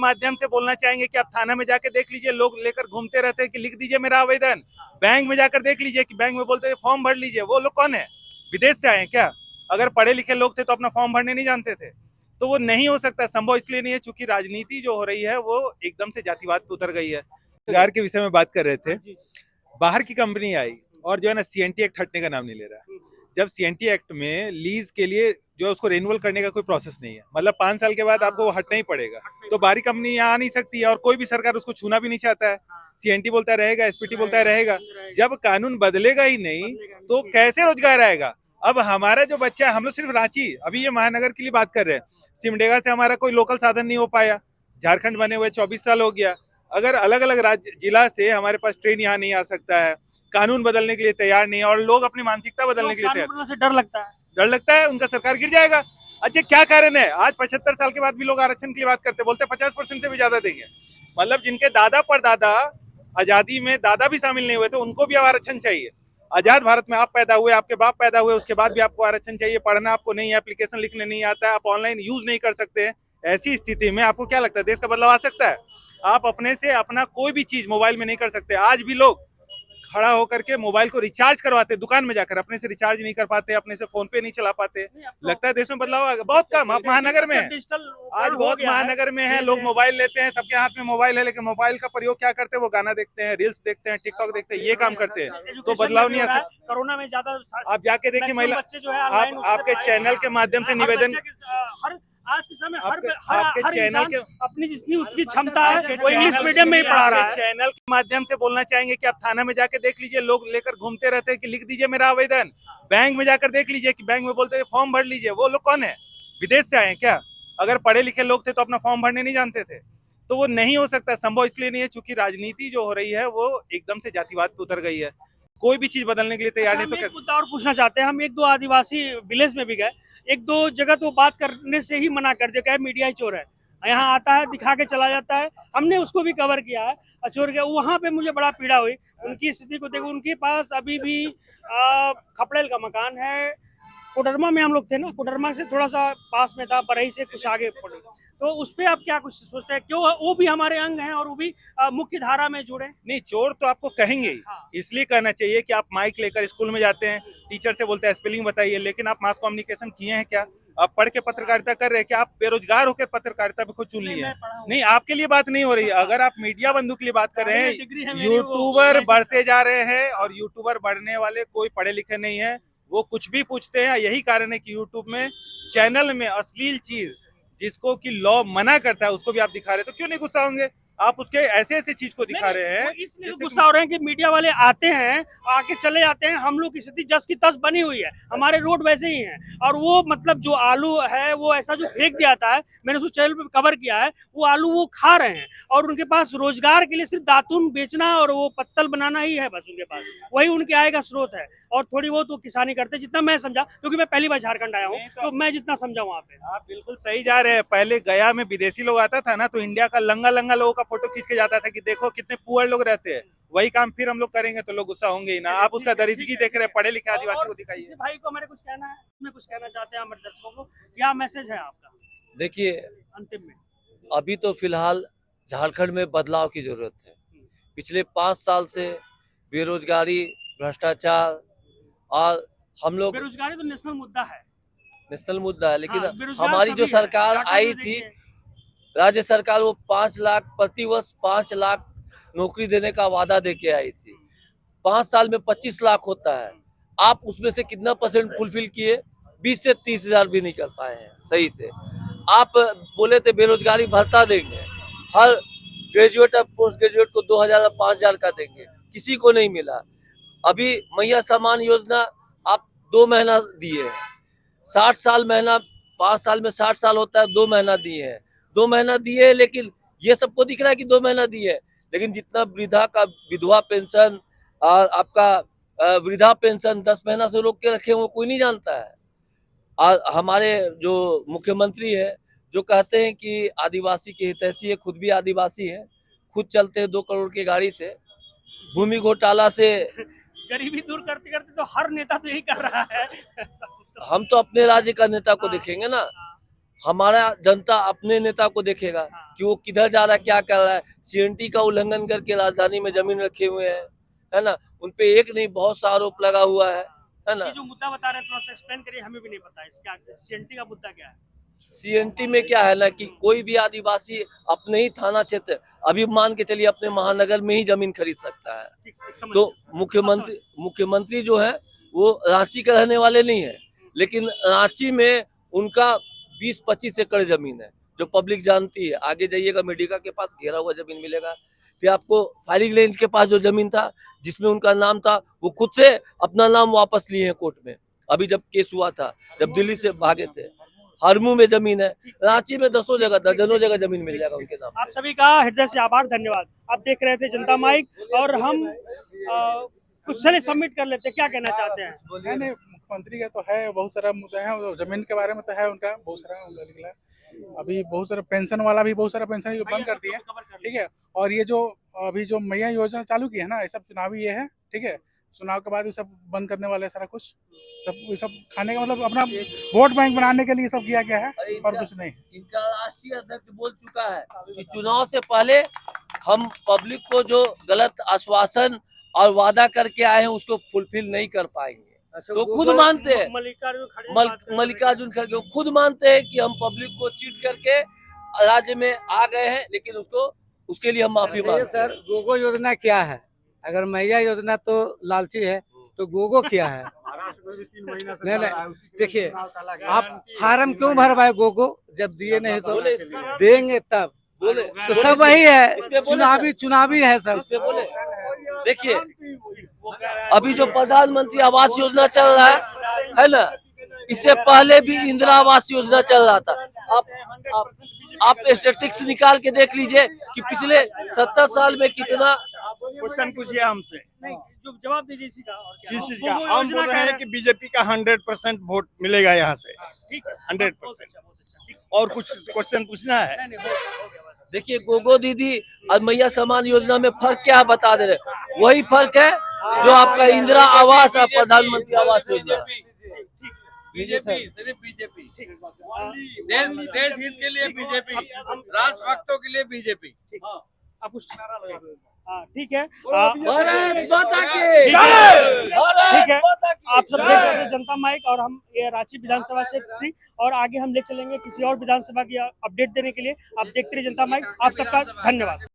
माध्यम से बोलना चाहेंगे कि आप थाना में जाके देख लीजिए, लोग लेकर घूमते रहते हैं कि लिख दीजिए मेरा आवेदन। बैंक में जाकर देख लीजिए कि बैंक में बोलते हैं फॉर्म भर लीजिए। वो लोग कौन है? विदेश से आए हैं क्या? अगर पढ़े लिखे लोग थे तो अपना फॉर्म भरने नहीं जानते थे? तो वो नहीं हो सकता, संभव इसलिए नहीं है क्योंकि राजनीति जो हो रही है वो एकदम से जातिवाद पे उतर गई है। रोजगार के विषय में बात कर रहे थे। बाहर की कंपनी आई और जो है ना सीएनटी एक्ट हटने का नाम नहीं ले रहा। जब सीएनटी एक्ट में लीज के लिए जो है उसको रिन्यूअल करने का कोई प्रोसेस नहीं है, मतलब 5 साल के बाद आपको वो हटना ही पड़ेगा। तो बाहरी कंपनी यहाँ आ नहीं सकती है और कोई भी सरकार उसको छूना भी नहीं चाहता है। सीएनटी बोलता रहेगा, एसपीटी बोलता रहेगा। जब कानून बदलेगा ही नहीं तो कैसे रोजगार आएगा? अब हमारा जो बच्चा है, हम लोग सिर्फ रांची, अभी ये महानगर के लिए बात कर रहे हैं, सिमडेगा से हमारा कोई लोकल साधन नहीं हो पाया। झारखंड बने हुए 24 साल हो गया। अगर अलग अलग राज्य जिला से हमारे पास ट्रेन यहाँ नहीं आ सकता है, कानून बदलने के लिए तैयार नहीं है और लोग अपनी मानसिकता बदलने के लिए तैयार, से डर लगता है उनका सरकार गिर जाएगा। अच्छा, क्या कारण है? आज 75 साल के बाद भी लोग आरक्षण के लिए बात करते हैं, बोलते 50% से भी ज्यादा देंगे। मतलब जिनके दादा परदादा आजादी में दादा भी शामिल नहीं हुए थे उनको भी अब आरक्षण चाहिए। आजाद भारत में आप पैदा हुए, आपके बाप पैदा हुए, उसके बाद भी आपको आरक्षण चाहिए। पढ़ना आपको नहीं है, एप्लीकेशन लिखने नहीं आता है, आप ऑनलाइन यूज नहीं कर सकते। ऐसी स्थिति में आपको क्या लगता है देश का बदलाव आ सकता है? आप अपने से अपना कोई भी चीज मोबाइल में नहीं कर सकते। आज भी लोग खड़ा होकर के मोबाइल को रिचार्ज करवाते, दुकान में जाकर अपने से रिचार्ज नहीं कर पाते, अपने से फोन पे नहीं चला पाते। लगता है देश में बदलाव आ गया? बहुत कम। आप महानगर में हैं, आज बहुत महानगर में है, लोग मोबाइल लेते हैं, सबके हाथ में मोबाइल है, लेकिन मोबाइल का प्रयोग क्या करते हैं? वो गाना देखते हैं, रील्स देखते हैं, टिकटॉक देखते हैं, ये काम करते हैं। तो बदलाव नहीं आ सकता। कोरोना में ज्यादा आप जाके देखिए महिला, आप आपके चैनल के माध्यम से निवेदन, आज के समय आपके चैनल के अपनी जितनी उसकी क्षमता है वो इंग्लिश मीडियम में ही पढ़ा रहा है। चैनल के माध्यम से बोलना चाहेंगे कि आप थाना में जाके देख लीजिए, लोग लेकर घूमते रहते हैं कि लिख दीजिए मेरा आवेदन। बैंक में जाकर देख लीजिए कि बैंक में बोलते हैं फॉर्म भर लीजिए। वो लोग कौन है? विदेश से आए हैं क्या? अगर पढ़े लिखे लोग थे तो अपना फॉर्म भरने नहीं जानते थे? तो वो नहीं हो सकता, संभव इसलिए नहीं है क्योंकि राजनीति जो हो रही है वो एकदम से जातिवाद पे उतर गई है। कोई भी चीज बदलने के लिए तैयार नहीं। तो एक मुद्दा और पूछना चाहते हैं, हम एक दो आदिवासी विलेज में भी गए, एक दो जगह तो बात करने से ही मना कर दिया, मीडिया ही चोर है, यहाँ आता है दिखा के चला जाता है। हमने उसको भी कवर किया है, चोर गया। वहाँ पे मुझे बड़ा पीड़ा हुई उनकी स्थिति को देखो। उनके पास अभी भी खपड़ेल का मकान है। कोडरमा में हम लोग थे ना, कोडरमा से थोड़ा सा पास में था, बरही से कुछ आगे पड़े। तो उस पे आप क्या कुछ सोचते हैं? क्यों वो भी हमारे अंग हैं और वो भी मुख्य धारा में जुड़े? नहीं, चोर तो आपको कहेंगे ही। इसलिए कहना चाहिए कि आप माइक लेकर स्कूल में जाते हैं, टीचर से बोलते हैं स्पेलिंग बताइए, लेकिन आप मास कम्युनिकेशन किए हैं क्या? आप पढ़ के पत्रकारिता कर रहे हैं क्या? आप बेरोजगार होकर पत्रकारिता पे खुद चुन लिए हैं? नहीं, आपके लिए बात नहीं हो रही है। अगर आप मीडिया बंधु के लिए बात कर रहे हैं, यूट्यूबर बढ़ते जा रहे हैं और यूट्यूबर बढ़ने वाले कोई पढ़े लिखे नहीं है, वो कुछ भी पूछते हैं। यही कारण है कि यूट्यूब में चैनल में अश्लील चीज जिसको कि लॉ मना करता है उसको भी आप दिखा रहे, तो क्यों नहीं गुस्सा होंगे? आप उसके ऐसे ऐसे चीज को दिखा रहे हैं, इसलिए गुस्सा हो रहे हैं कि मीडिया वाले आते हैं, आके चले जाते हैं। हम लोग की स्थिति जस की तस बनी हुई है, हमारे रोड वैसे ही हैं। और वो मतलब जो आलू है वो ऐसा जो फेंक दिया था है, मैंने उसको चैनल पे कवर किया है, वो आलू वो खा रहे हैं और उनके पास रोजगार के लिए सिर्फ दातुन बेचना और वो पत्तल बनाना ही है बस उनके पास, वही उनके आय का स्रोत है। और थोड़ी बहुत वो किसानी करते, जितना मैं समझा, क्योंकि मैं पहली बार झारखंड आया हूँ, तो मैं जितना समझा वहाँ पे। आप बिल्कुल सही जा रहे हैं। पहले गया में विदेशी लोग आता था ना, तो इंडिया का लंगा लंगा लोगों का फोटो खींच के जाता था कि देखो कितने पुअर लोग रहते हैं। वही काम फिर हम लोग करेंगे तो लोग गुस्सा होंगे ही ना। आप उसका दरिद्री देख रहे हैं, पढ़े लिखे आदिवासी को दिखाइए। भाई को मेरे कुछ कहना है, मैं कुछ कहना चाहते हैं हमारे दर्शकों को, क्या मैसेज है आपका? देखिए, अंतिम में अभी तो फिलहाल झारखंड में बदलाव की जरूरत है। पिछले 5 साल से बेरोजगारी, भ्रष्टाचार और हम लोग, बेरोजगारी तो नेशनल मुद्दा है, नेशनल मुद्दा है, लेकिन हमारी जो सरकार आई थी, राज्य सरकार, वो 5 लाख प्रति वर्ष 5 लाख नौकरी देने का वादा देके आई थी। 5 साल में 25 लाख होता है। आप उसमें से कितना % फुलफिल किए? 20 से 30 हजार भी नहीं कर पाए हैं सही से। आप बोले थे बेरोजगारी भत्ता देंगे, हर ग्रेजुएट और पोस्ट ग्रेजुएट को 2000 और 5000 का देंगे, किसी को नहीं मिला। अभी मैया सम्मान योजना आप 2 महीना दिए हैं, 60 साल महीना, 5 साल में 60 साल होता है, 2 महीना दिए हैं, 2 महीना दिए। लेकिन ये सबको दिख रहा है कि 2 महीना दिए, लेकिन जितना वृद्धा का विधवा पेंशन और आपका वृद्धा पेंशन 10 महीना से रोक के रखे हुए कोई नहीं जानता है। और हमारे जो मुख्यमंत्री है, जो कहते हैं कि आदिवासी की हितैषी है, खुद भी आदिवासी है, खुद चलते हैं 2 करोड़ की गाड़ी से, भूमि घोटाला से गरीबी दूर करते करते तो हर नेता तो यही कर रहा है। हम तो अपने राज्य का नेता को देखेंगे ना। हमारा जनता अपने नेता को देखेगा कि वो किधर जा रहा है, क्या कर रहा है। सीएनटी का उल्लंघन करके राजधानी में जमीन रखे हुए हैं, है ना। उनपे एक नहीं बहुत सा आरोप लगा हुआ है ना। ये जो मुद्दा बता रहे हैं थोड़ा सा एक्सप्लेन करिए, हमें भी नहीं पता इसका सीएनटी का मुद्दा क्या है। सीएनटी में क्या है ना कि कोई भी आदिवासी अपने ही थाना क्षेत्र, अभी मान के चलिए अपने महानगर में ही जमीन खरीद सकता है। ठीक समझ तो गया। मुख्यमंत्री जो है वो रांची के रहने वाले नहीं है, लेकिन रांची में उनका 20-25 एकड़ जमीन है जो पब्लिक जानती है। आगे जाइएगा मेडिका के पास घेरा हुआ जमीन मिलेगा। फिर आपको फायरिंग रेंज के पास जो जमीन था जिसमें उनका नाम था, वो खुद से अपना नाम वापस लिए हैं कोर्ट में। अभी जब केस हुआ था, जब दिल्ली से भागे थे। हरमू में जमीन है, रांची में दर्जनों जगह जमीन मिल जाएगा उनके नाम। आप सभी का हृदय से आभार, धन्यवाद। आप देख रहे थे जनता माइक और हम कुछ चलिए सबमिट कर लेते, क्या कहना चाहते हैं। नहीं, मुख्यमंत्री का तो है, बहुत सारा मुद्दा है, जमीन के बारे में तो है उनका बहुत सारा निकला। अभी बहुत सारा पेंशन वाला भी बहुत सारा पेंशन बंद कर दिए, ठीक है। और ये जो अभी जो मैया योजना चालू की है ना, ये सब चुनावी ये है, ठीक है। चुनाव के बाद ये सब बंद करने वाले सारा कुछ सब खाने का मतलब अपना वोट बैंक बनाने के लिए सब किया गया है और कुछ नहीं। इनका राष्ट्रीय अध्यक्ष बोल चुका है कि चुनाव से पहले हम पब्लिक को जो गलत आश्वासन और वादा करके आए हैं उसको फुलफिल नहीं कर पाएंगे। तो खुद मानते हैं, मल्लिकार्जुन खड़गे खुद मानते हैं कि हम पब्लिक को चीट करके राज्य में आ गए हैं, लेकिन उसके लिए हम माफी मांगते हैं। सर गोगो योजना क्या है? अगर मैया योजना तो लालची है, तो गोगो क्या है? नहीं, देखिए आप फार्म क्यों भरवाए गोगो, जब दिए नहीं तो देंगे तब। बोले तो सब वही है, चुनावी है सब। देखिए अभी जो प्रधानमंत्री आवास योजना चल रहा है ना, इससे पहले भी इंदिरा आवास योजना चल रहा था। आप स्टैटिस्टिक्स निकाल के देख लीजिए कि पिछले 70 साल में कितना। क्वेश्चन पूछिए हमसे, जो जवाब दीजिए इसी का। और क्या? किस चीज वो का? हम योजना बोल का रहे हैं कि बीजेपी का 100% वोट मिलेगा यहाँ से, ठीक है, 100%। बहुत अच्छा, ठीक। और कुछ क्वेश्चन पूछना है? नहीं, हो गया बस। देखिए गोगो दीदी और मैया समान योजना में फर्क क्या बता दे रहे, वही फर्क है जो आपका इंदिरा आवास और प्रधानमंत्री आवास योजना। बीजेपी, सिर्फ बीजेपी, देश हित के लिए बीजेपी, राष्ट्र भक्तों के लिए बीजेपी। आप कुछ ठीक है। भारत माता की ठीक है, भारत माता की। आप सब देख रहे थे जनता माइक और हम ये रांची विधानसभा से थी और आगे हम ले चलेंगे किसी और विधानसभा की अपडेट देने के लिए। आप देखते रहिए जनता माइक। आप सबका धन्यवाद।